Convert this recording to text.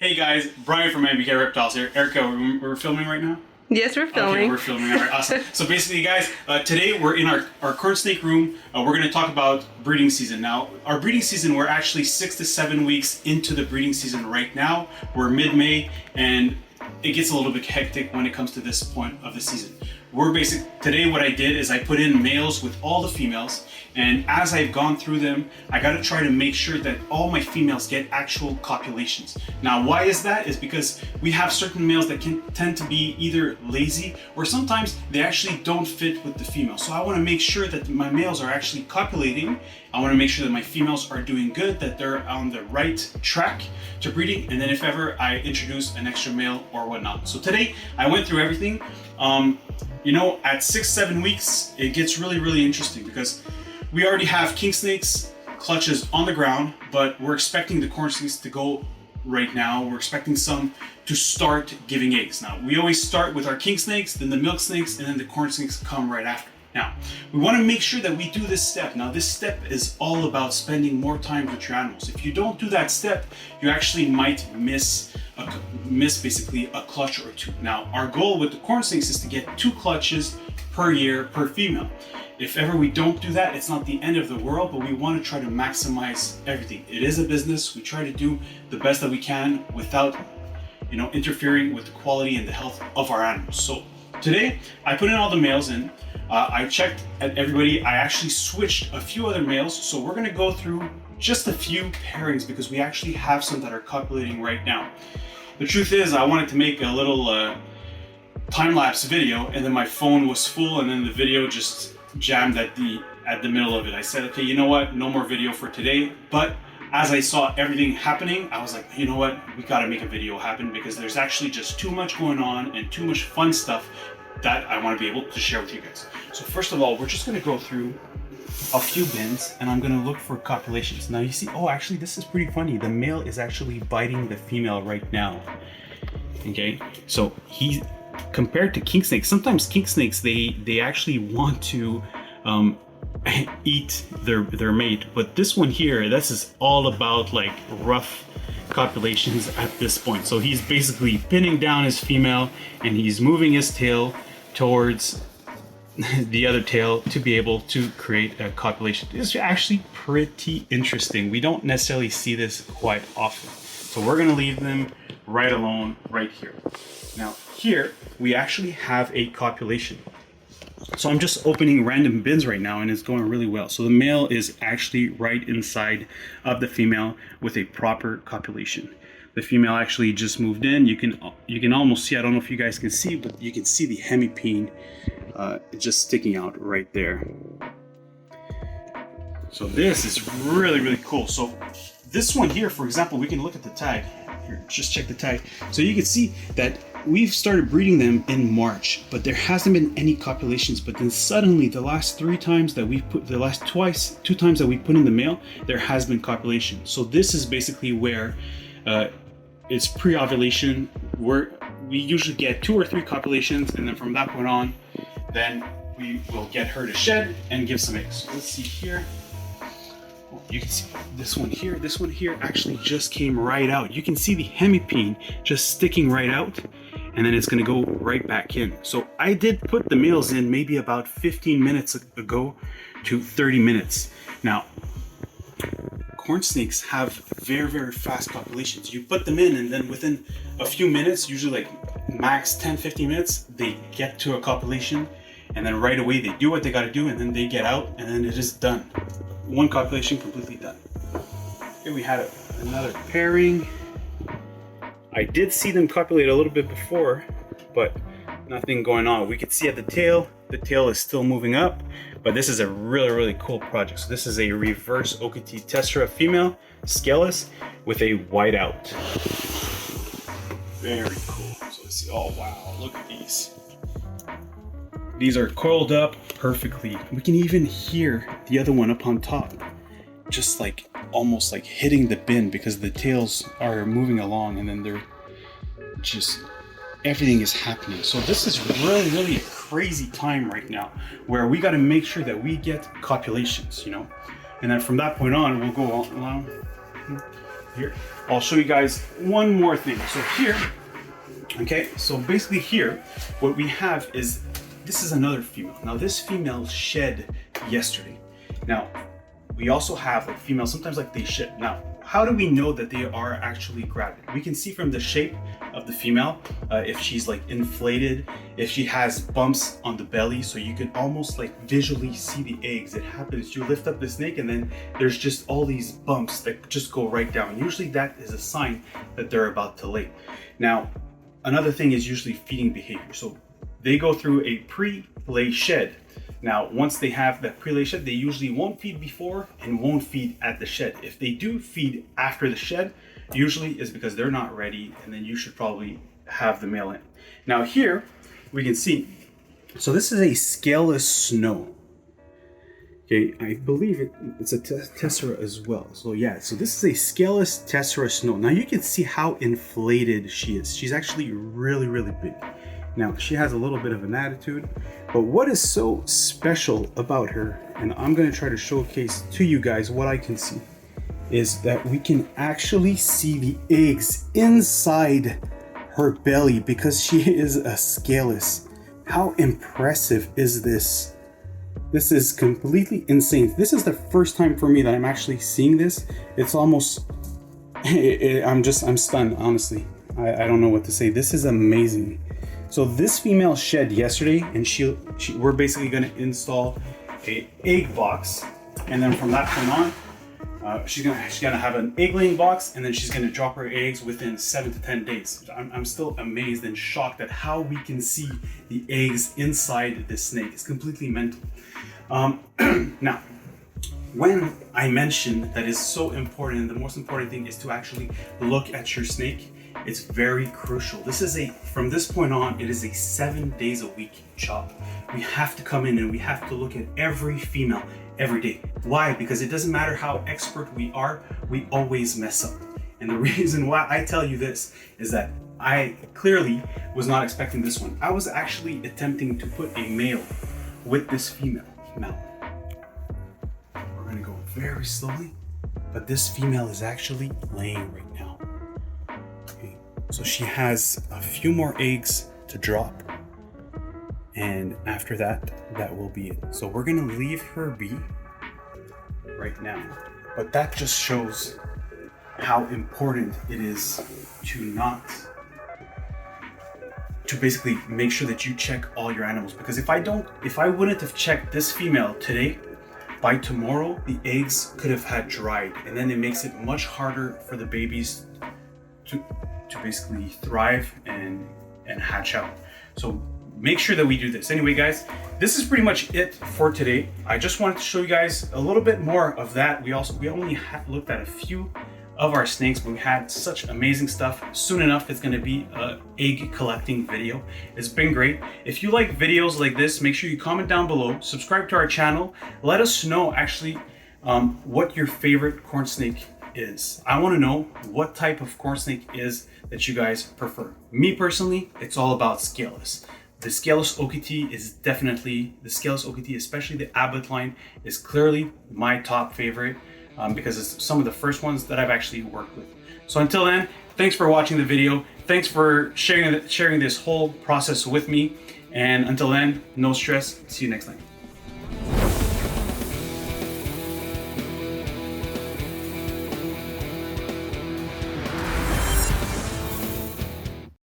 Hey guys, Brian from MBK Reptiles here. Erica, we're filming right now? Yes, we're filming. Okay, we're filming. All right, awesome. So basically, guys, today we're in our corn snake room. We're going to talk about breeding season. Now, our breeding season, we're actually 6 to 7 weeks into the breeding season right now. We're mid-May, and it gets a little bit hectic when it comes to this point of the season. Today what I did is I put in males with all the females, and as I've gone through them, I got to try to make sure that all my females get actual copulations. Now, why is that? Is because we have certain males that can tend to be either lazy or sometimes they actually don't fit with the female. So I want to make sure that my males are actually copulating. I want to make sure that my females are doing good, that they're on the right track to breeding, and then if ever I introduce an extra male or whatnot. So today I went through everything. You know, at 6-7 weeks, it gets really interesting because we already have king snakes clutches on the ground, but we're expecting the corn snakes to go right now. We're expecting some to start giving eggs. Now, we always start with our king snakes, then the milk snakes, and then the corn snakes come right after. Now, we want to make sure that we do this step. Now, this step is all about spending more time with your animals. If you don't do that step, you actually might miss basically a clutch or two. Now, our goal with the corn snakes is to get 2 clutches per year per female. If ever we don't do that, it's not the end of the world, but we want to try to maximize everything. It is a business. We try to do the best that we can without, interfering with the quality and the health of our animals. So today, I put in all the males in. I checked at everybody. I actually switched a few other males. So we're going to go through just a few pairings because we actually have some that are copulating right now. The truth is, I wanted to make a little time-lapse video, and then my phone was full, and then the video just jammed at the middle of it. I said, okay, you know what? No more video for today. But as I saw everything happening, I was like, you know what? We got to make a video happen because there's actually just too much going on and too much fun stuff that I want to be able to share with you guys. So first of all, we're just going to go through a few bins and I'm going to look for copulations. Now you see, oh, actually this is pretty funny. The male is actually biting the female right now. Okay, so he, compared to king snakes, sometimes king snakes, they actually want to eat their mate, but this one here, this is all about like rough copulations at this point. So he's basically pinning down his female and he's moving his tail towards the other tail to be able to create a copulation. It's actually pretty interesting. We don't necessarily see this quite often. So we're gonna leave them right alone right here. Now here, we actually have a copulation. So I'm just opening random bins right now and it's going really well. So the male is actually right inside of the female with a proper copulation. The female actually just moved in. You can almost see, I don't know if you guys can see, but you can see the hemipene just sticking out right there. So this is really cool. So this one here, for example, we can look at the tag. Here, just check the tag. So you can see that we've started breeding them in March, but there hasn't been any copulations. But then suddenly, the last 2 times that we put in the male, there has been copulation. So this is basically where it's pre-ovulation. We usually get 2 or 3 copulations, and then from that point on, then we will get her to shed and give some eggs. So let's see here. You can see this one here actually just came right out. You can see the hemipene just sticking right out, and then it's going to go right back in. So I did put the males in maybe about 15 minutes ago to 30 minutes. Now, corn snakes have very fast copulations. You put them in and then within a few minutes, usually like max 10-15 minutes, they get to a copulation, and then right away they do what they got to do, and then they get out, and then it is done. One copulation completely done. Here we had another pairing. I did see them copulate a little bit before, but nothing going on. We could see at the tail is still moving up, but this is a really cool project. So this is a reverse Okati Tessera female, scaleless, with a whiteout. Very cool. So let's see, oh wow, look at these. These are coiled up perfectly. We can even hear the other one up on top, just like almost like hitting the bin because the tails are moving along, and then they're just, everything is happening. So this is really a crazy time right now where we got to make sure that we get copulations, and then from that point on we'll go along here, I'll show you guys one more thing. So here, okay, so basically here, what we have is, this is another female. Now this female shed yesterday. Now, we also have like females, sometimes like they shed. Now, how do we know that they are actually gravid? We can see from the shape of the female, if she's like inflated, if she has bumps on the belly, so you can almost like visually see the eggs. It happens, you lift up the snake and then there's just all these bumps that just go right down. Usually that is a sign that they're about to lay. Now, another thing is usually feeding behavior. So they go through a pre-lay shed. Now, once they have that pre-lay shed, they usually won't feed before and won't feed at the shed. If they do feed after the shed, usually is because they're not ready, and then you should probably have the male in. Now here, we can see, so this is a scaleless snow. Okay, I believe it's a tessera as well. So yeah, so this is a scaleless tessera snow. Now you can see how inflated she is. She's actually really, really big. Now, she has a little bit of an attitude, but what is so special about her, and I'm going to try to showcase to you guys what I can see, is that we can actually see the eggs inside her belly because she is a scaleless. How impressive is this? This is completely insane. This is the first time for me that I'm actually seeing this. It's almost, I'm stunned, honestly. I don't know what to say. This is amazing. So this female shed yesterday, and we're basically going to install a egg box, and then from that point on, she's gonna have an egg laying box, and then she's gonna drop her eggs within 7 to 10 days. I'm still amazed and shocked at how we can see the eggs inside this snake. It's completely mental. Now, when I mentioned that it's so important, and the most important thing is to actually look at your snake, it's very crucial. From this point on, it is a 7 days a week job. We have to come in and we have to look at every female every day. Why? Because it doesn't matter how expert we are, we always mess up. And the reason why I tell you this is that I clearly was not expecting this one. I was actually attempting to put a male with this female. Now, we're gonna go very slowly, but this female is actually laying right now. Okay, so she has a few more eggs to drop, and after that, that will be it. So we're gonna leave her be right now, but that just shows how important it is to basically make sure that you check all your animals. Because if I wouldn't have checked this female today, by tomorrow the eggs could have had dried, and then it makes it much harder for the babies to basically thrive and hatch out. So make sure that we do this. Anyway, guys, this is pretty much it for today. I just wanted to show you guys a little bit more of that. We only looked at a few of our snakes, but we had such amazing stuff. Soon enough, it's gonna be a egg collecting video. It's been great. If you like videos like this, make sure you comment down below, subscribe to our channel. Let us know actually what your favorite corn snake is. I wanna know what type of corn snake is that you guys prefer. Me personally, it's all about scaleless. The scaleless OKT is definitely, the scaleless OKT, especially the Abbott line, is clearly my top favorite because it's some of the first ones that I've actually worked with. So until then, thanks for watching the video. Thanks for sharing this whole process with me. And until then, no stress. See you next time.